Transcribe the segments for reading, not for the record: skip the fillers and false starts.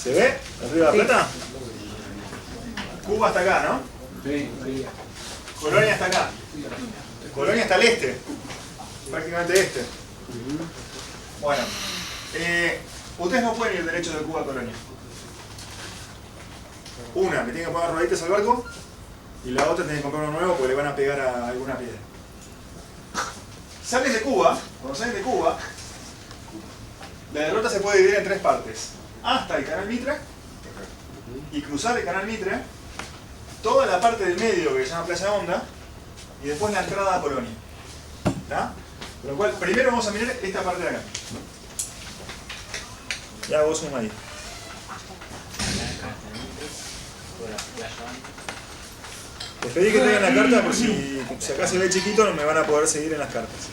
¿Se ve? ¿El río de la Plata? Cuba está acá, ¿no? Sí. Colonia está acá. Colonia está al este. Prácticamente este. Bueno. Ustedes no pueden ir derecho de Cuba a Colonia. Una, le tienen que poner rueditas al barco. Y la otra tienen que comprar uno nuevo porque le van a pegar a alguna piedra. Sales de Cuba, cuando sales de Cuba, la derrota se puede dividir en tres partes. Hasta el canal Mitre, y cruzar el canal Mitre, toda la parte del medio que se llama Playa Honda, y después la entrada a Colonia. ¿Está? Con lo cual, primero vamos a mirar esta parte de acá. Ya hago zoom ahí. Les pedí que traigan la carta por si acá se ve chiquito no me van a poder seguir en las cartas.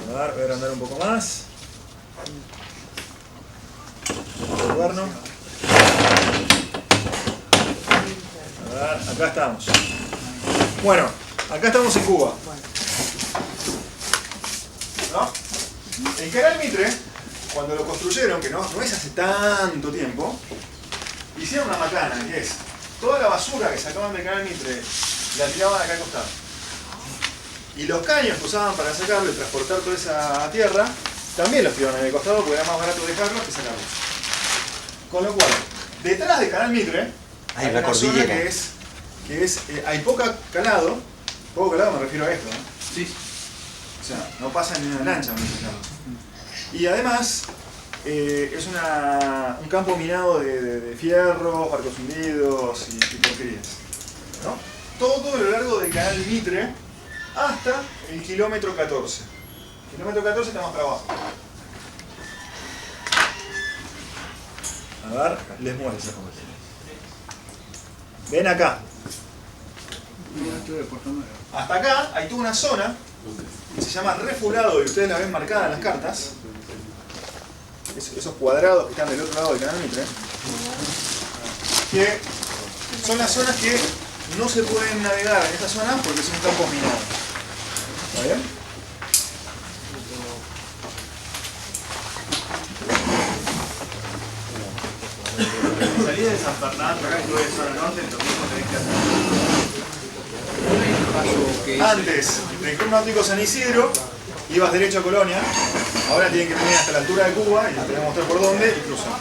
A ver, voy a agrandar un poco más. El cuerno. A ver, acá estamos. Bueno, acá estamos en Cuba. ¿No? El canal Mitre, cuando lo construyeron, que no es hace tanto tiempo, hicieron una macana, que es toda la basura que sacaban del canal Mitre, la tiraban acá al costado. Y los caños que usaban para sacarlo y transportar toda esa tierra, también los tiraban en el costado porque era más barato dejarlos que sacarlos. Con lo cual, detrás del canal Mitre, hay una zona que es hay poco calado me refiero a esto, ¿no? Sí. O sea, no pasa ni una lancha en ese lado. Y además, es un campo minado de fierro, barcos hundidos y porquerías, ¿no? Todo a lo largo del canal Mitre hasta el kilómetro 14. El kilómetro 14 está más para abajo. A ver, les muestro. Ven acá. Hasta acá hay toda una zona que se llama refulado y ustedes la ven marcada en las cartas. Esos cuadrados que están del otro lado del canal Mitre, que son las zonas que no se pueden navegar en esta zona porque son campos minados. ¿Está bien? Salí de San Fernando, acá estuve en zona norte, lo mismo tenés que hacer. Antes del Club Náutico San Isidro, ibas derecho a Colonia, ahora tienen que venir hasta la altura de Cuba, y les voy a mostrar por dónde, y cruzan.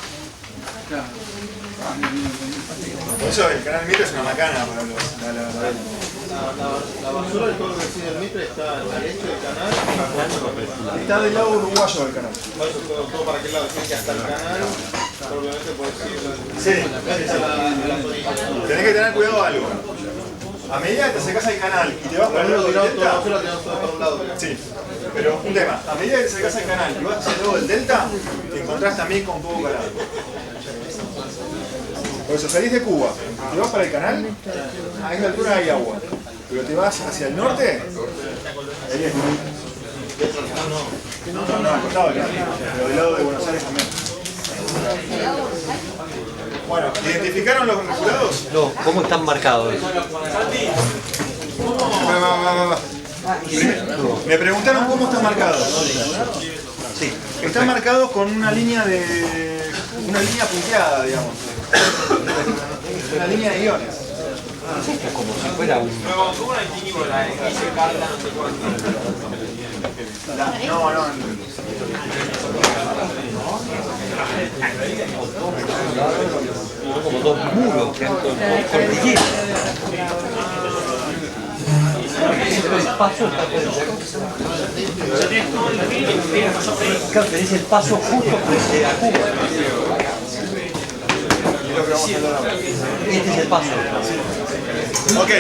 Por eso el canal Mitre es una macana para la basura de todo lo que sigue el Mitre está al derecho del canal. Está del lado uruguayo del canal. Todo para aquel lado, tiene que hasta el canal. Probablemente puede Sí. ser. Tenés que tener cuidado de algo. A medida que te acercás al canal y te vas para el lado del delta. Sí, pero un tema. A medida que te acercás al canal y vas hacia el lado del delta, te encontrás también con poco calado. Por eso salís de Cuba, te vas para el canal, a esa altura hay agua. Pero te vas hacia el norte, ahí es. No, al costado del canal, pero del lado de Buenos Aires también. Bueno, ¿identificaron los refulados? No, ¿cómo están marcados? Me preguntaron cómo están marcados. Sí. Están marcados con una línea punteada, digamos. Una línea de guiones. Como si fuera un... ¿Cómo la distinguimos? La dice carta, no sé cuánto. No. Como dos muros, que han cordilleras. El paso está claro, tenés el paso justo frente a Cuba. Este es el paso. Ok.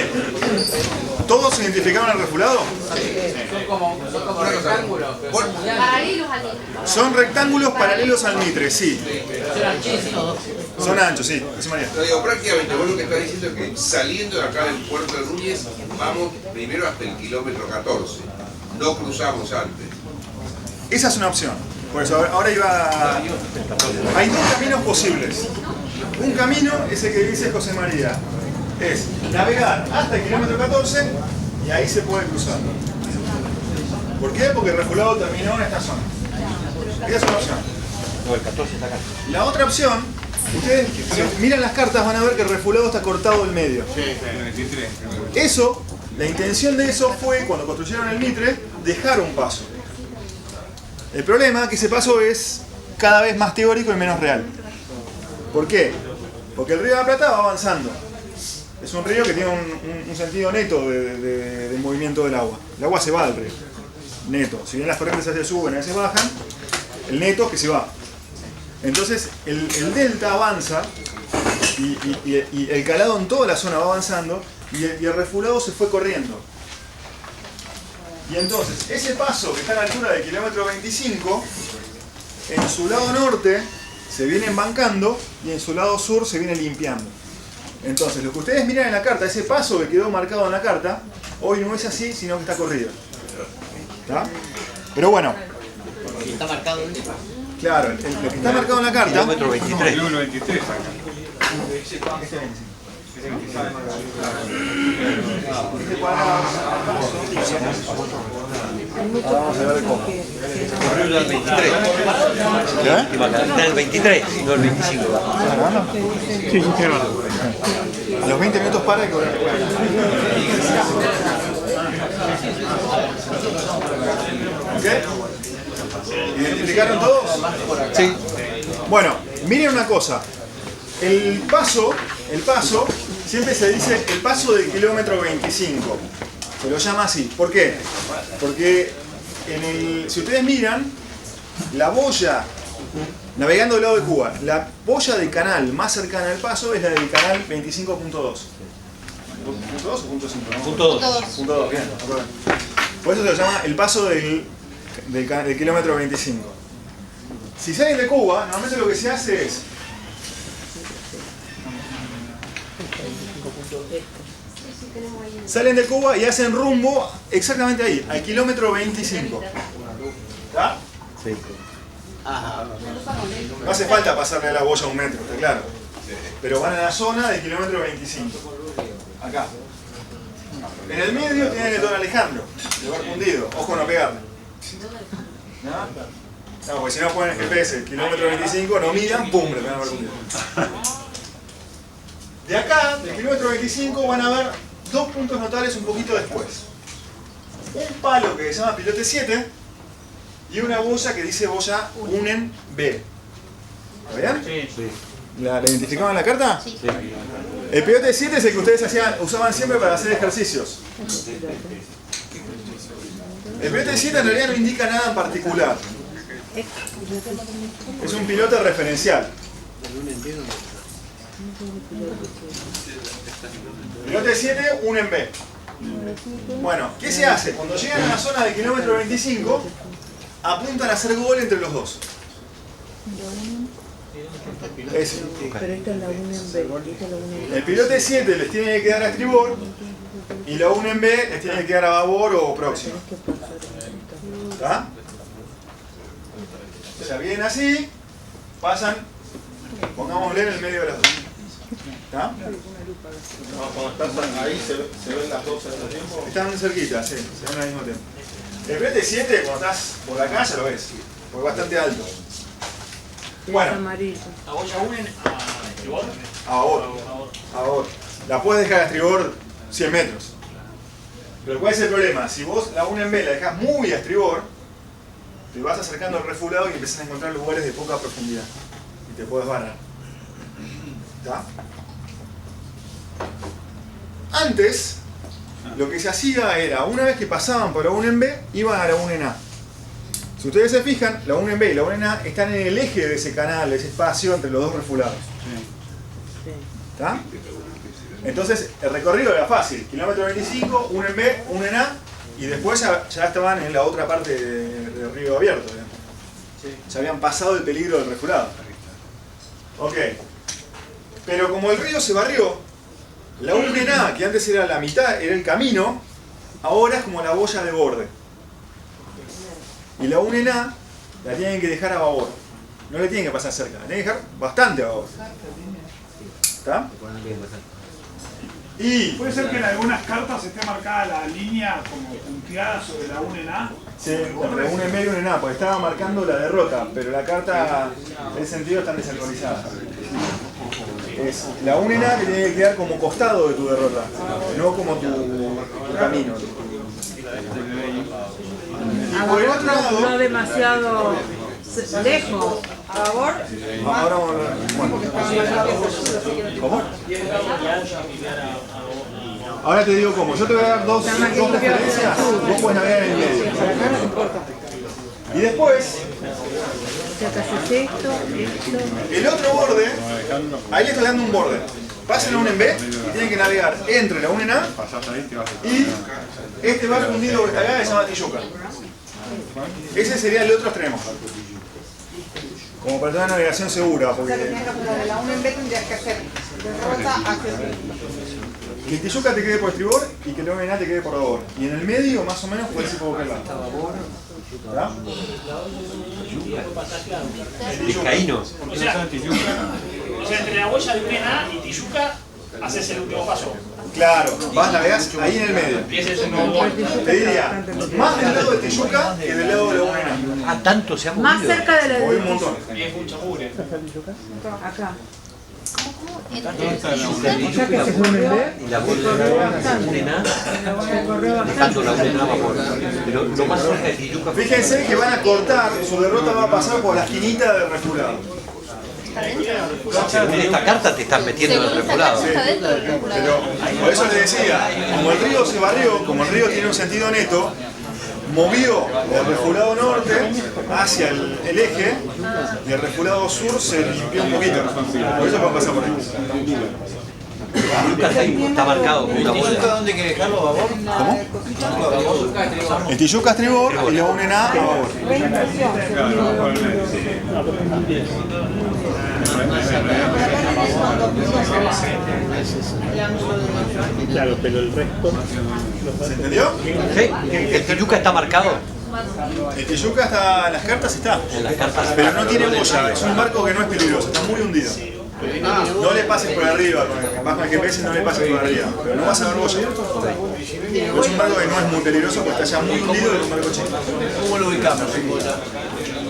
¿Todos identificaron el refulado? Son como rectángulos. Paralelos al Mitre. Son rectángulos paralelos al Mitre, sí. Son anchísimos. Son anchos, sí. Así María. Pero digo, prácticamente vos lo que estás diciendo es que saliendo de acá del puerto de Núñez, vamos primero hasta el kilómetro 14. No cruzamos antes. Esa es una opción. Por eso ahora iba... Hay dos caminos posibles. Un camino es el que dice José María. Es navegar hasta el kilómetro 14 y ahí se puede cruzar. ¿Por qué? Porque el refulado terminó en esta zona. Esa es una opción. No, el 14 está acá. La otra opción, ustedes si miran las cartas van a ver que el refulado está cortado del medio. Eso, la intención de eso fue, cuando construyeron el Mitre, dejar un paso. El problema es que ese paso es cada vez más teórico y menos real. ¿Por qué? Porque el río de la Plata va avanzando. Es un río que tiene un sentido neto de movimiento del agua. El agua se va del río. Neto. Si bien las corrientes a veces suben, a veces bajan, el neto es que se va. Entonces el delta avanza y el calado en toda la zona va avanzando y el refulado se fue corriendo. Y entonces ese paso que está a la altura del kilómetro 25, en su lado norte se viene embancando y en su lado sur se viene limpiando. Entonces lo que ustedes miran en la carta, ese paso que quedó marcado en la carta, hoy no es así, sino que está corrido. ¿Está? Pero bueno. Está marcado el Claro, lo que está marcado en la carta. Kilómetro 23. Kilómetro 23 acá. Este cuadrado. Vamos a ver cómo. Corrió el 23. ¿Qué? Iba a caer el 23, no el 25. A los 20 minutos para y correr. ¿Ok? ¿Identificaron todos? Sí. Bueno, miren una cosa. El paso, siempre se dice el paso del kilómetro 25. Se lo llama así. ¿Por qué? Porque si ustedes miran, la boya, navegando del lado de Cuba, la boya de canal más cercana al paso es la del canal 25.2. ¿Punto 2 o punto 5? ¿No? Punto 2. Punto 2, bien. Por eso se lo llama el paso del kilómetro 25. Si salen de Cuba, normalmente lo que se hace es salen de Cuba y hacen rumbo exactamente ahí, al kilómetro 25. ¿Está? Sí. No hace falta pasarle la boya a 1 metro, está claro. Pero van a la zona del kilómetro 25. Acá. En el medio tienen el Don Alejandro, de Barco Hundido. Ojo no pegarle. No, porque si no ponen el GPS, el kilómetro 25, no miran, pum, le pegan a Barco Hundido. De acá, del kilómetro 25, van a ver 2 puntos notables un poquito después. Un palo que se llama pilote 7 y una boya que dice boya UNEN B. ¿Está bien? Sí. ¿La identificaban en la carta? Sí. El pilote 7 es el que ustedes usaban siempre para hacer ejercicios. El pilote 7 en realidad no indica nada en particular. Es un pilote referencial. Pilote 7, un en B. Bueno, ¿qué se hace? Cuando llegan a la zona del kilómetro 25, apuntan a hacer gol entre los dos. Ese. Pero esta es la 1 en B, esta es la 1 en B. El pilote 7 les tiene que quedar a estribor y la 1 en B les tiene que quedar a babor o próximo. ¿Está? O sea, vienen así, pasan, pongámosle en el medio de las dos. ¿Está? Cuando están ahí se ven las dos al mismo tiempo. Están cerquita, sí, se ven al mismo tiempo. El pilote 7, cuando estás por acá ya lo ves, porque es bastante alto. Bueno, Amarillo. ¿La boya unen a estribor? a babor. La puedes dejar a estribor 100 metros. Pero ¿cuál es el problema? Si vos la 1 en B la dejás muy a estribor, te vas acercando al refulado y empezás a encontrar lugares de poca profundidad. Y te puedes varar. ¿Está? Antes, lo que se hacía era, una vez que pasaban por la 1 en B, iban a la 1 en A. Si ustedes se fijan, la 1 en B y la 1 en A están en el eje de ese canal, de ese espacio entre los dos refulados. ¿Está? Entonces, el recorrido era fácil. Kilómetro 25, 1 en B, 1 en A, y después ya estaban en la otra parte del río abierto. Digamos. Ya habían pasado el peligro del refulado. Ok. Pero como el río se barrió, la 1 en A, que antes era la mitad, era el camino, ahora es como la boya de borde. Y la 1 en A la tienen que dejar a babor. No le tienen que pasar cerca, la tienen que dejar bastante a babor. ¿Está? Y ¿Puede ser que en algunas cartas esté marcada la línea como punteada sobre la 1 en A? sí, entre un en B y un en A, porque estaba marcando la derrota, pero la carta en ese sentido están desactualizadas. Es la 1 en A que tiene que quedar como costado de tu derrota, no como tu camino. Y por el otro lado, No demasiado lejos. A favor. ahora vamos a ver. Bueno. ¿Cómo? Ahora te digo cómo. Yo te voy a dar dos referencias, vos puedes navegar en el medio. Y después, Si acá haces esto. el otro borde, ahí le estoy dando un borde. Pasen a un en B y tienen que navegar entre la 1 en A y este barco hundido que está acá se llama Tijuca. Ese sería el otro extremo. Como para tener una navegación segura. Porque De la 1 en B tendrías que hacer derrota hacia que el Tijuca te quede por estribor y que el 1 en A te quede por babor. Y en el medio, más o menos, puedes ir por cualquier lado. ¿Verdad? O Vizcaíno. sea, entre la boya de Unena y Tijuca haces el último paso. Claro, vas, navegás ahí en el medio. Y ese es el nuevo borde. Te diría, más del lado de Tijuca que del lado de la 1 en A. Ah, tanto se ha Más movido. cerca de la Voy un montón. Y es mucho mugre. acá. Y la Unena, dejando la Unena a favor. Pero lo más cerca de Tijuca. Fíjense que van a cortar, su derrota va a pasar por la esquinita del reculado. En esta carta te están metiendo en el reculado. Está dentro del calculador. Pero por eso les decía, como el río se barrió, como el río tiene un sentido neto, movió el reculado norte hacia el eje y el reculado sur se limpió un poquito. Por eso van a pasar por ahí. Tijuca está marcado con una bola. ¿Dónde hay que dejarlo, babor? ¿Cómo? El Tijuca estribor y la 1 en A a babor. Claro, pero el resto. ¿Se entendió? Sí, el Tijuca está marcado. El Tijuca está en las cartas, está. En las cartas. Pero no tiene boya, es un barco que no es peligroso, está muy hundido. No le pases por arriba, vas con el GPS no le pases por arriba, pero no vas a ver boya. Pero es un barco que no es muy peligroso porque está ya muy hundido y es un barco chico. ¿Cómo lo ubicamos?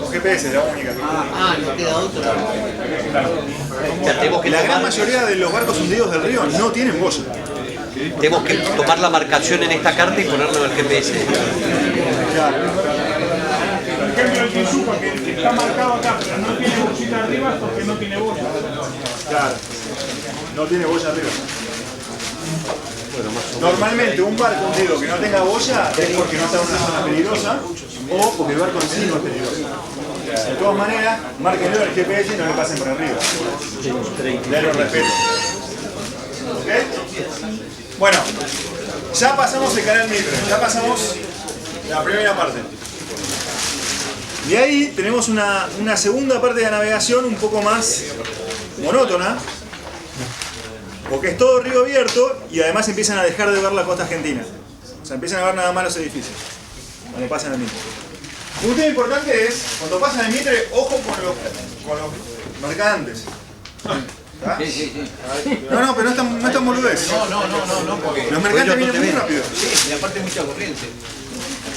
Con GPS, la única. No queda otro. Ya tenemos que La gran tomar, mayoría de los barcos hundidos del río no tienen boya. tenemos que tomar la marcación en esta carta y ponerlo en el GPS. Claro. Por ejemplo, el Tijuca que está marcado acá, pero no tiene bollita arriba es porque no tiene boya. Claro. No tiene boya arriba. Normalmente un barco hundido que no tenga boya es porque no está en una zona peligrosa o porque el barco en sí no es peligroso. De todas maneras, márquenlo en el GPS y no le pasen por arriba. Denle respeto. ¿Ok? Bueno, ya pasamos el canal Mitre, ya pasamos la primera parte. De ahí tenemos una segunda parte de la navegación un poco más monótona, porque es todo río abierto y además empiezan a dejar de ver la costa argentina. O sea, empiezan a ver nada más los edificios cuando pasan el Mitre. Un tema importante es, cuando pasan el Mitre, ojo con los mercantes. ¿Ah? No, pero no es tan boludez. No, porque. Los mercantes vienen muy rápido. Sí, y aparte mucha corriente.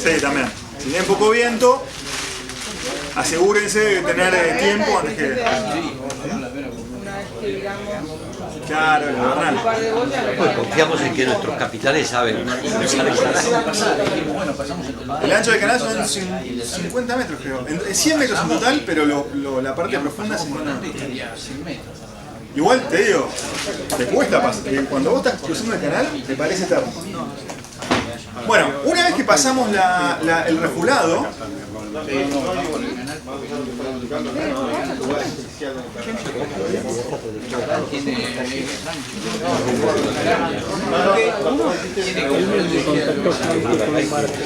Sí, también. Si tienen poco viento, asegúrense de tener tiempo antes que... Claro, el Bernal. Pues confiamos en que nuestros capitanes saben usar el canal. El ancho del canal son 50 metros, creo. 100 metros en total, pero la parte profunda es 50 metros. Igual te digo, te cuesta pasar. Cuando vos estás cruzando el canal, te parece eterno. Bueno, una vez que pasamos el refulado,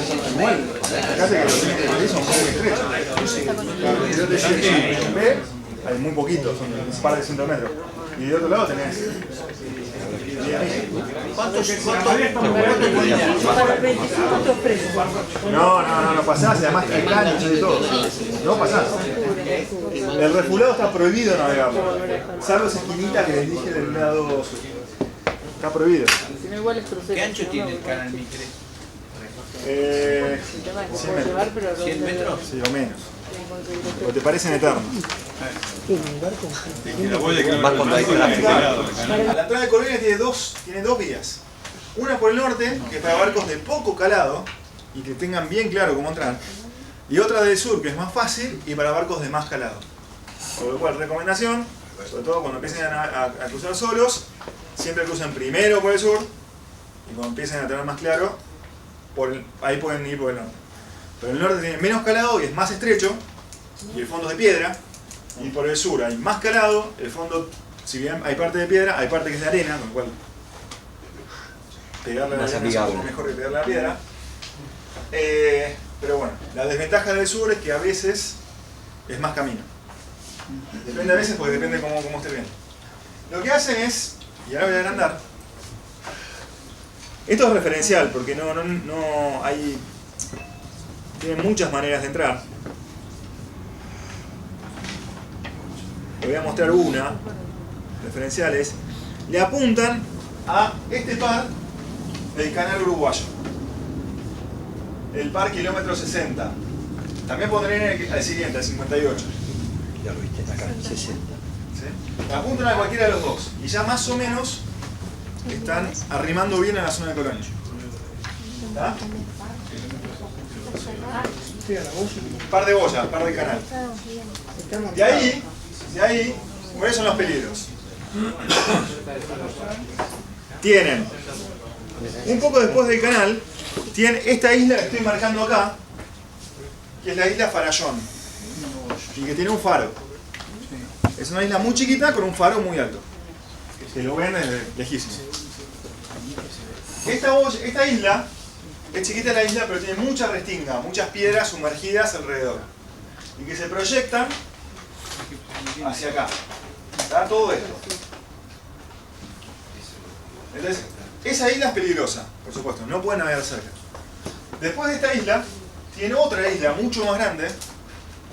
fíjate que los límites son muy estrechos. Yo te decía, en B hay muy poquito, son un par de cientos metros. Y de otro lado tenés. No pasás, además hay canchas y todo. No pasás. El refulado está prohibido navegarlo. Salvo esa esquinita que les dije del lado sur. Está prohibido. Si no, igual es crucero. ¿Qué ancho tiene el canal Mitre? 100 metros. 100 metros. Sí, o menos. O te parecen eternos. Más cuando hay tráfico. La entrada de Colonia tiene dos vías. Una por el norte, que es para barcos de poco calado y que tengan bien claro cómo entrar. Y otra del sur, que es más fácil y para barcos de más calado. Por lo cual, recomendación, sobre todo cuando empiecen a cruzar solos, siempre crucen primero por el sur y cuando empiecen a tener más claro, ahí pueden ir por el norte. Pero el norte tiene menos calado y es más estrecho y el fondo es de piedra. Y por el sur hay más calado, el fondo, si bien hay parte de piedra, hay parte que es de arena, con lo cual pegarle a la arena es un poco mejor que pegarle a la piedra. Pero bueno, la desventaja del sur es que a veces es más camino. Depende a veces porque depende cómo esté viendo. Lo que hacen es, y ahora voy a agrandar, esto es referencial porque no hay, tienen muchas maneras de entrar. Le voy a mostrar una, referenciales, le apuntan a este par del canal uruguayo, el par kilómetro 60. También pondré al siguiente, al 58. Ya lo viste acá, 60. ¿Sí? Le apuntan a cualquiera de los dos y ya más o menos están arrimando bien en la zona de Colonia. ¿Está? Par de boya, par de canal. De ahí, ¿cuáles son los peligros? Tienen, un poco después del canal, tienen esta isla que estoy marcando acá, que es la isla Farallón, y que tiene un faro. Es una isla muy chiquita con un faro muy alto, que lo ven desde lejísimo. Esta isla, es chiquita la isla, pero tiene mucha restinga, muchas piedras sumergidas alrededor, y que se proyectan hacia acá. ¿Está? Todo esto. Entonces, esa isla es peligrosa, por supuesto, no pueden navegar cerca. Después de esta isla, tiene otra isla mucho más grande,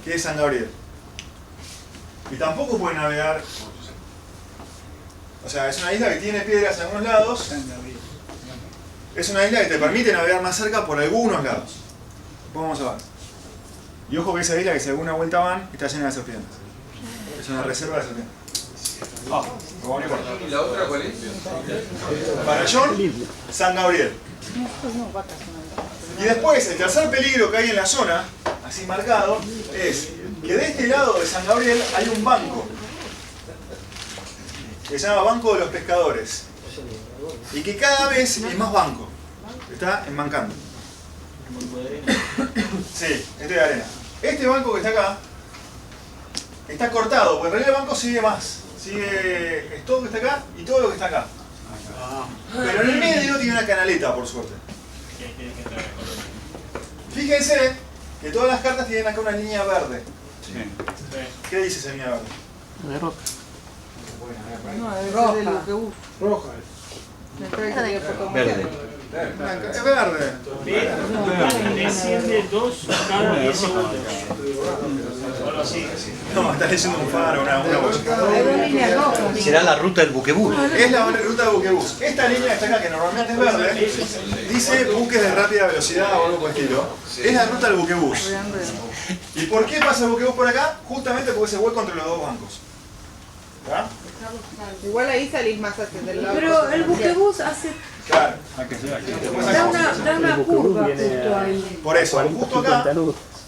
que es San Gabriel. Y tampoco pueden navegar. O sea, es una isla que tiene piedras en algunos lados. Es una isla que te permite navegar más cerca por algunos lados. Después vamos a ver. Y ojo que esa isla, que si alguna vuelta van, está llena de serpientes. Es una reserva de serpientes. ¿Y la otra cuál es? Farallón, San Gabriel. Y después, el tercer peligro que hay en la zona, así marcado, es que de este lado de San Gabriel hay un banco que se llama Banco de los Pescadores y que cada vez es más banco, está embancando. Sí, este de arena. Este banco que está acá está cortado, porque en realidad el banco sigue más, es todo lo que está acá y todo lo que está acá, pero en el medio tiene una canaleta, por suerte. Fíjense que todas las cartas tienen acá una línea verde. ¿Qué dice esa línea verde? No, es roja. Roja. Verde. Es verde. Desciende 2 cada 10 segundos. Algo así. No, está leyendo un faro, una boya. Hay dos líneas rojas. Será la ruta del buquebús. Es la ruta de buquebús. Esta línea que está acá, que normalmente es verde, dice buques de rápida velocidad o algo por el estilo. Es la ruta del buquebús. ¿Y por qué pasa el buquebús por acá? Justamente porque se vuelca entre los dos bancos. ¿Está? Igual ahí salís más hacia el lado. Pero el buquebús hace, Claro. da una curva justo ahí. Por eso, justo acá,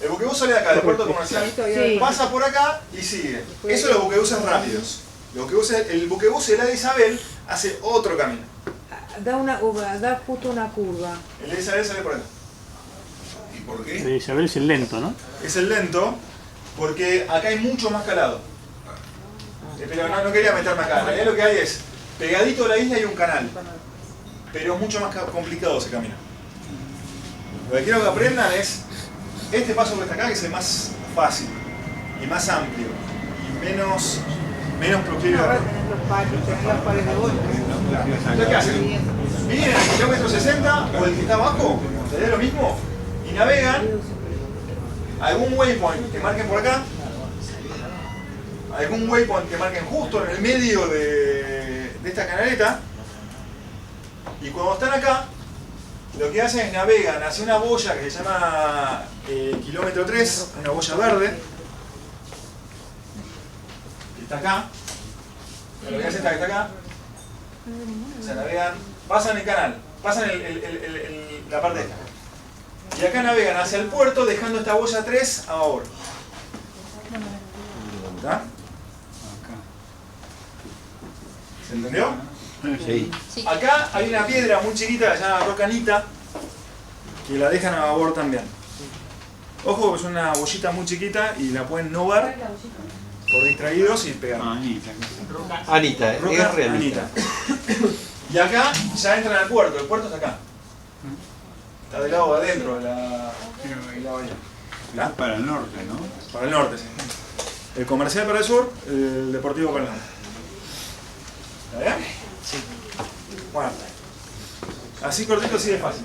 el buquebús sale de acá, del puerto comercial. Sí. Pasa por acá y sigue. Eso es los buquebuses rápidos. El buquebús el de Isabel hace otro camino. Da justo una curva. El de Isabel sale por acá. ¿Y por qué? De Isabel es el lento, ¿no? Es el lento porque acá hay mucho más calado. Pero no quería meterme acá. En realidad lo que hay es, pegadito a la isla hay un canal. Pero es mucho más complicado ese camino. Lo que quiero que aprendan es este paso que está acá, que es el más fácil y más amplio y menos proclive. Ahora tenés los pares de golpe. Entonces, ¿qué hacen? Vienen el kilómetro 60 o el que está abajo, sería lo mismo, y navegan a algún waypoint que marquen por acá, algún waypoint que marquen justo en el medio de esta canaleta, Y cuando están acá, lo que hacen es navegan hacia una boya que se llama kilómetro 3, una boya verde, que está acá. Lo que hacen es que está acá. Se navegan, pasan el canal, pasan la parte esta. Y acá navegan hacia el puerto dejando esta boya 3 a babor. ¿Está? ¿Se entendió? Sí. Acá hay una piedra muy chiquita que se llama rocanita, que la dejan a babor también. Ojo que es una bollita muy chiquita y la pueden no ver por distraídos y pegar. Anita, Roca R Anita. Anita. Y acá ya entran al puerto, el puerto está acá. Está del lado de adentro de la bahía. ¿Está? Para el norte, ¿no? Para el norte, sí. El comercial para el sur, el deportivo para el norte. ¿Está bien? Sí. Bueno, así cortito, así de fácil.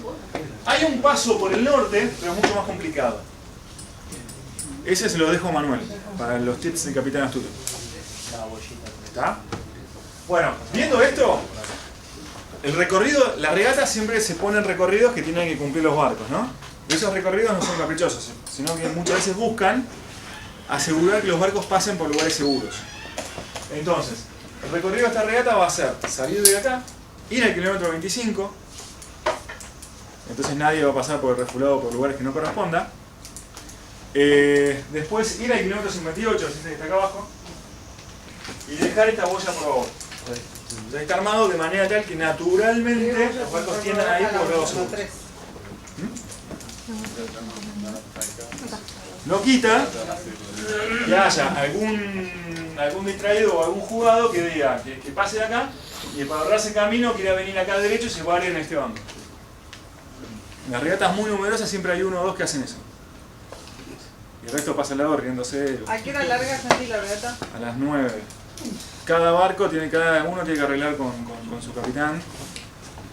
Hay un paso por el norte, pero mucho más complicado. Ese se lo dejo a Manuel, para los tips de Capitán Astuto. ¿Está? Bueno, viendo esto, el recorrido, la regata siempre se ponen recorridos que tienen que cumplir los barcos, ¿no? Esos recorridos no son caprichosos, sino que muchas veces buscan asegurar que los barcos pasen por lugares seguros. Entonces, el recorrido de esta regata va a ser salir de acá, ir al kilómetro 25, entonces nadie va a pasar por el refulado por lugares que no corresponda. Después ir al kilómetro 58, que está acá abajo, y dejar esta boya por favor. Entonces está armado de manera tal que naturalmente los barcos tiendan a ir por los lados. No quita que haya algún distraído o algún jugado que diga que pase de acá y para ahorrarse camino quiera venir acá derecho y se pare en este banco. En las regatas muy numerosas siempre hay uno o dos que hacen eso. Y el resto pasa al lado riéndose. ¿A qué hora larga Santi la regata? A las 9. Cada barco cada uno tiene que arreglar con su capitán.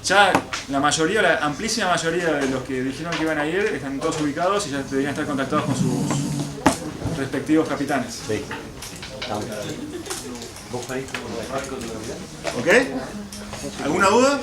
Ya la mayoría, la amplísima mayoría de los que dijeron que iban a ir están todos ubicados y ya deberían estar contactados con sus respectivos capitanes. Sí. ¿Ok? ¿Alguna duda?